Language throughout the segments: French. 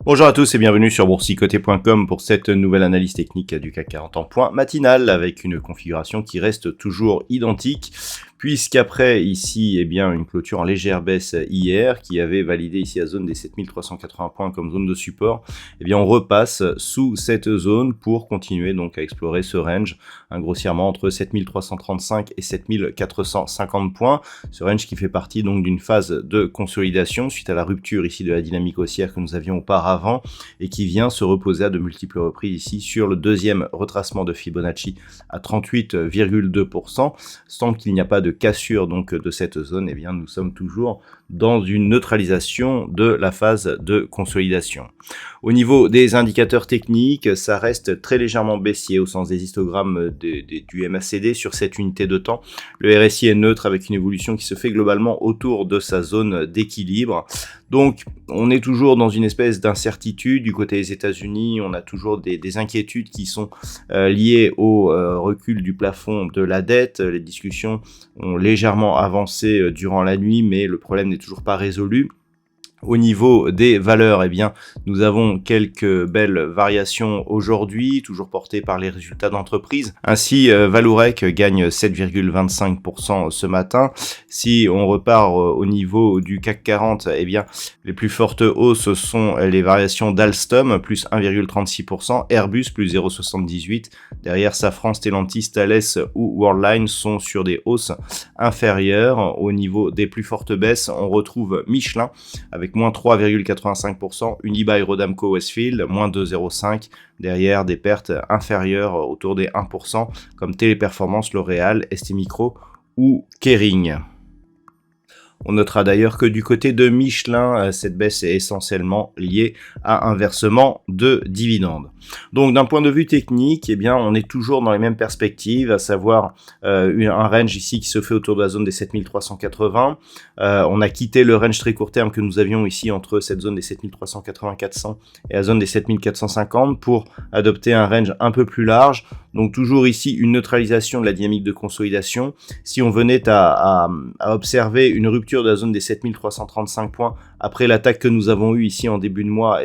Bonjour à tous et bienvenue sur boursicoté.com pour cette nouvelle analyse technique du CAC 40 en point matinal avec une configuration qui reste toujours identique puisqu'après ici une clôture en légère baisse hier qui avait validé ici la zone des 7380 points comme zone de support, on repasse sous cette zone pour continuer donc à explorer ce range grossièrement entre 7335 et 7450 points, ce range qui fait partie donc d'une phase de consolidation suite à la rupture ici de la dynamique haussière que nous avions auparavant et qui vient se reposer à de multiples reprises ici sur le deuxième retracement de Fibonacci à 38,2%, tant qu'il n'y a pas de cassure donc de cette zone, nous sommes toujours dans une neutralisation de la phase de consolidation. Au niveau des indicateurs techniques, ça reste très légèrement baissier au sens des histogrammes du MACD sur cette unité de temps. Le RSI est neutre avec une évolution qui se fait globalement autour de sa zone d'équilibre. Donc, on est toujours dans une espèce d'incertitude du côté des États-Unis. On a toujours des inquiétudes qui sont liées au recul du plafond de la dette. Les discussions ont légèrement avancé durant la nuit, mais le problème n'est toujours pas résolu. Au niveau des valeurs, nous avons quelques belles variations aujourd'hui, toujours portées par les résultats d'entreprise. Ainsi, Vallourec gagne 7,25% ce matin. Si on repart au niveau du CAC 40, les plus fortes hausses sont les variations d'Alstom, plus 1,36%, Airbus, plus 0,78%. Derrière, Safran, Stellantis, Thales ou Worldline sont sur des hausses inférieures. Au niveau des plus fortes baisses, on retrouve Michelin, avec moins 3,85%, Unibail Rodamco Westfield, moins 2,05%, derrière des pertes inférieures autour des 1%, comme Téléperformance, L'Oréal, ST Micro ou Kering. On notera d'ailleurs que du côté de Michelin, cette baisse est essentiellement liée à un versement de dividendes. Donc d'un point de vue technique, on est toujours dans les mêmes perspectives, à savoir un range ici qui se fait autour de la zone des 7380. On a quitté le range très court terme que nous avions ici entre cette zone des 7380-400 et la zone des 7450 pour adopter un range un peu plus large. Donc toujours ici une neutralisation de la dynamique de consolidation. Si on venait à observer une rupture de la zone des 7335 points après l'attaque que nous avons eue ici en début de mois,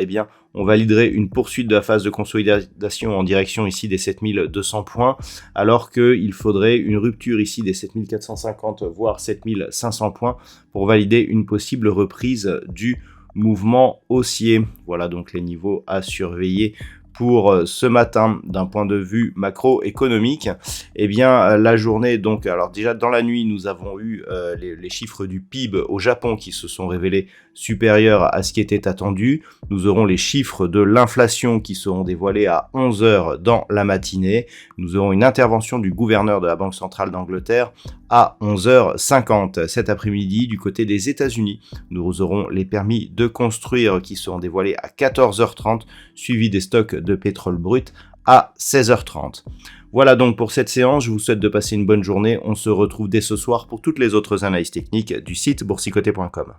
on validerait une poursuite de la phase de consolidation en direction ici des 7200 points, alors qu'il faudrait une rupture ici des 7450 voire 7500 points pour valider une possible reprise du mouvement haussier. Voilà donc les niveaux à surveiller pour ce matin d'un point de vue macroéconomique. La journée, donc, alors déjà dans la nuit, nous avons eu les chiffres du PIB au Japon qui se sont révélés supérieurs à ce qui était attendu. Nous aurons les chiffres de l'inflation qui seront dévoilés à 11h dans la matinée. Nous aurons une intervention du gouverneur de la Banque centrale d'Angleterre à 11h50 cet après-midi. Du côté des États-Unis, nous aurons les permis de construire qui seront dévoilés à 14h30, suivi des stocks de pétrole brut à 16h30. Voilà donc pour cette séance, je vous souhaite de passer une bonne journée. On se retrouve dès ce soir pour toutes les autres analyses techniques du site boursicoté.com.